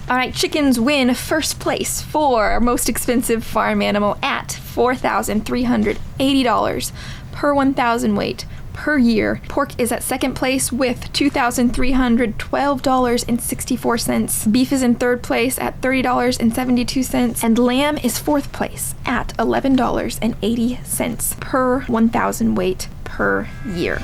All right, chickens win first place for most expensive farm animal at $4,380 per 1,000 weight per year. Pork is at second place with $2,312.64. Beef is in third place at $30.72, and lamb is fourth place at $11.80 per 1,000 weight per year.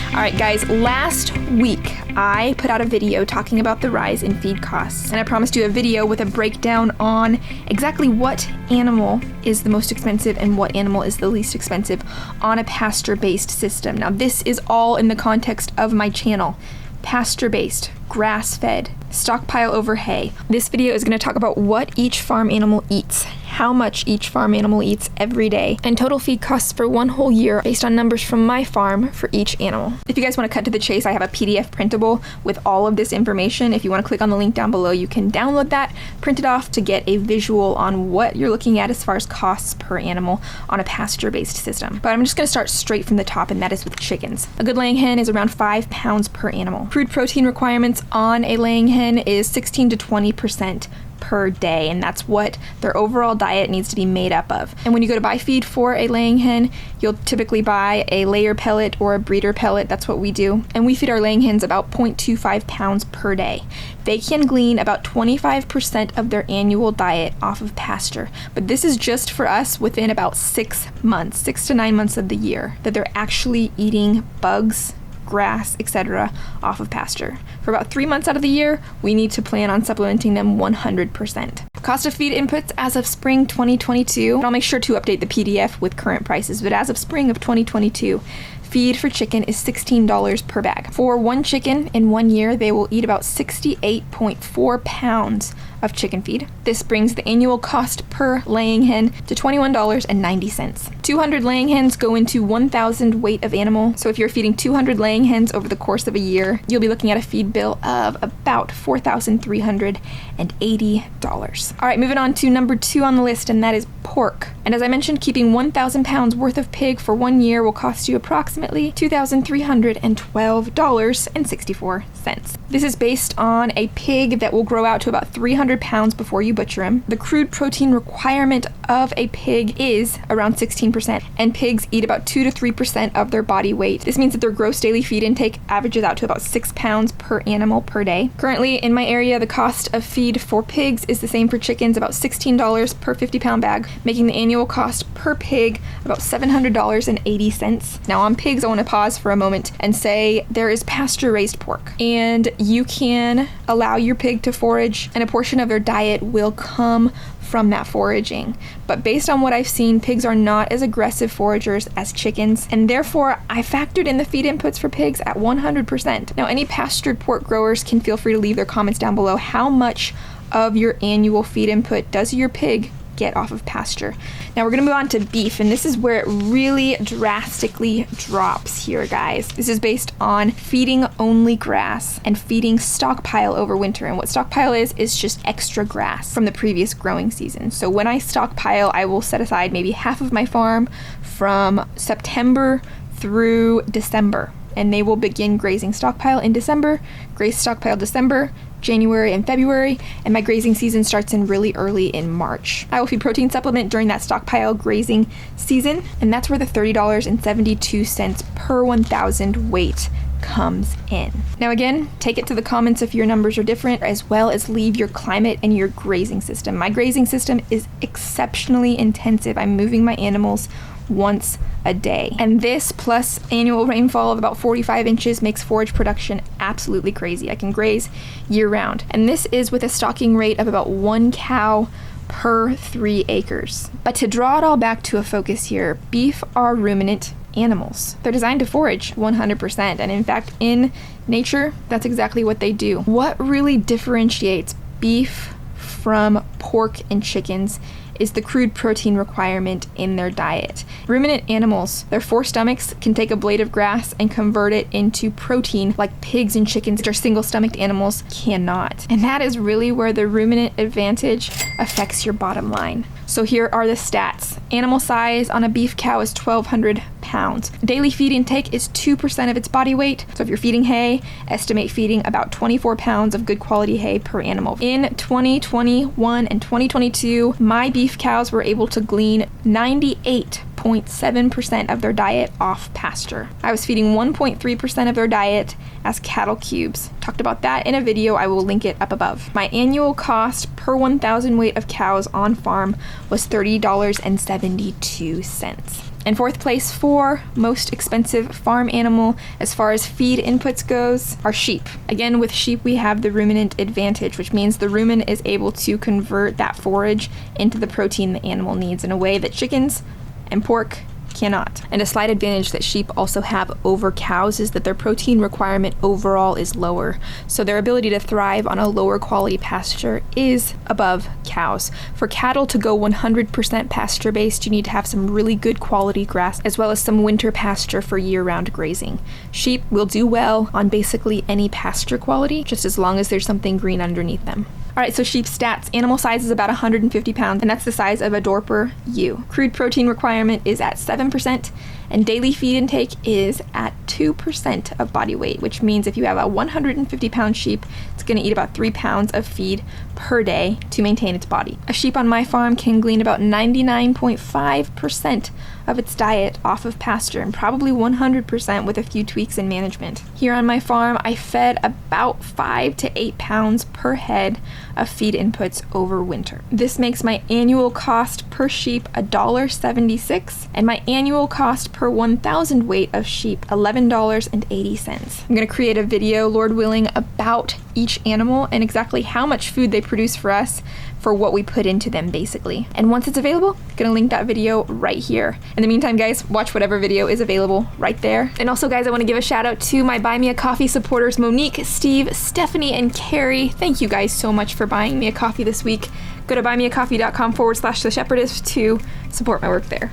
All right, guys, last week I put out a video talking about the rise in feed costs, and I promised you a video with a breakdown on exactly what animal is the most expensive and what animal is the least expensive on a pasture-based system. Now, this is all in the context of my channel. Pasture-based, grass-fed, stockpile over hay. This video is going to talk about what each farm animal eats, how much each farm animal eats every day, and total feed costs for one whole year based on numbers from my farm for each animal. If you guys want to cut to the chase, I have a PDF printable with all of this information. If you want to click on the link down below, you can download that, print it off to get a visual on what you're looking at as far as costs per animal on a pasture-based system. But I'm just going to start straight from the top, and that is with chickens. A good laying hen is around 5 pounds per animal. Crude protein requirements on a laying hen is 16 to 20% per day, and that's what their overall diet needs to be made up of. And when you go to buy feed for a laying hen, you'll typically buy a layer pellet or a breeder pellet. That's what we do. And we feed our laying hens about 0.25 pounds per day. They can glean about 25% of their annual diet off of pasture, but this is just for us within about 6 months, 6 to 9 months of the year, that they're actually eating bugs, grass, etc. off of pasture. For about 3 months out of the year, we need to plan on supplementing them 100%. Cost of feed inputs as of spring 2022, and I'll make sure to update the PDF with current prices, but as of spring of 2022, feed for chicken is $16 per bag. For one chicken in 1 year, they will eat about 68.4 pounds of chicken feed. This brings the annual cost per laying hen to $21.90. 200 laying hens go into 1,000 weight of animal. So if you're feeding 200 laying hens over the course of a year, you'll be looking at a feed bill of about $4,380. All right, moving on to number 2 on the list, and that is pork. And as I mentioned, keeping 1,000 pounds worth of pig for 1 year will cost you approximately $2,312.64. This is based on a pig that will grow out to about 300 pounds before you butcher him. The crude protein requirement of a pig is around 16%, and pigs eat about 2 to 3% of their body weight. This means that their gross daily feed intake averages out to about 6 pounds per animal per day. Currently in my area, the cost of feed for pigs is the same for chickens, about $16 per 50-pound bag, making the annual cost per pig about $700.80. Now on pigs, I want to pause for a moment and say there is pasture-raised pork, and you can allow your pig to forage, and a portion of their diet will come from that foraging. But based on what I've seen, pigs are not as aggressive foragers as chickens, and therefore I factored in the feed inputs for pigs at 100%. Now, any pastured pork growers can feel free to leave their comments down below. How much of your annual feed input does your pig get off of pasture? Now we're gonna move on to beef, and this is where it really drastically drops here, guys. This is based on feeding only grass and feeding stockpile over winter. And what stockpile is just extra grass from the previous growing season. So when I stockpile, I will set aside maybe half of my farm from September through December, and they will begin grazing stockpile in December, graze stockpile December, January and February, and my grazing season starts in really early in March. I will feed protein supplement during that stockpile grazing season, and that's where the $30.72 per 1,000 weight comes in. Now again, take it to the comments if your numbers are different, as well as leave your climate and your grazing system. My grazing system is exceptionally intensive. I'm moving my animals once a day. And this plus annual rainfall of about 45 inches makes forage production absolutely crazy. I can graze year round. And this is with a stocking rate of about 1 cow per 3 acres. But to draw it all back to a focus here, beef are ruminant animals. They're designed to forage 100%. And in fact, in nature, that's exactly what they do. What really differentiates beef from pork and chickens is the crude protein requirement in their diet. Ruminant animals, their 4 stomachs can take a blade of grass and convert it into protein like pigs and chickens, which are single-stomached animals, cannot. And that is really where the ruminant advantage affects your bottom line. So here are the stats. Animal size on a beef cow is 1,200 pounds. Daily feed intake is 2% of its body weight. So if you're feeding hay, estimate feeding about 24 pounds of good quality hay per animal. In 2021 and 2022, my beef cows were able to glean 98.7% of their diet off pasture. I was feeding 1.3% of their diet as cattle cubes. Talked about that in a video. I will link it up above. My annual cost per 1,000 weight of cows on farm was $30.72. In fourth place for most expensive farm animal as far as feed inputs goes are sheep. Again, with sheep we have the ruminant advantage, which means the rumen is able to convert that forage into the protein the animal needs in a way that chickens and pork cannot. And a slight advantage that sheep also have over cows is that their protein requirement overall is lower. So their ability to thrive on a lower quality pasture is above cows. For cattle to go 100% pasture based, you need to have some really good quality grass as well as some winter pasture for year-round grazing. Sheep will do well on basically any pasture quality, just as long as there's something green underneath them. Alright, so sheep stats. Animal size is about 150 pounds, and that's the size of a Dorper ewe. Crude protein requirement is at 7%, and daily feed intake is at 2% of body weight, which means if you have a 150 pound sheep, it's going to eat about 3 pounds of feed per day to maintain its body. A sheep on my farm can glean about 99.5% of its diet off of pasture, and probably 100% with a few tweaks in management. Here on my farm, I fed about 5 to 8 pounds per head of feed inputs over winter. This makes my annual cost per sheep $1.76, and my annual cost per 1,000 weight of sheep $11.80. I'm going to create a video, Lord willing, about each animal and exactly how much food they produce for us for what we put into them, basically. And once it's available, I'm gonna link that video right here. In the meantime, guys, watch whatever video is available right there. And also, guys, I want to give a shout out to my Buy Me a Coffee supporters, Monique, Steve, Stephanie, and Carrie. Thank you guys so much for buying me a coffee this week. Go to buymeacoffee.com/theshepherdess to support my work there.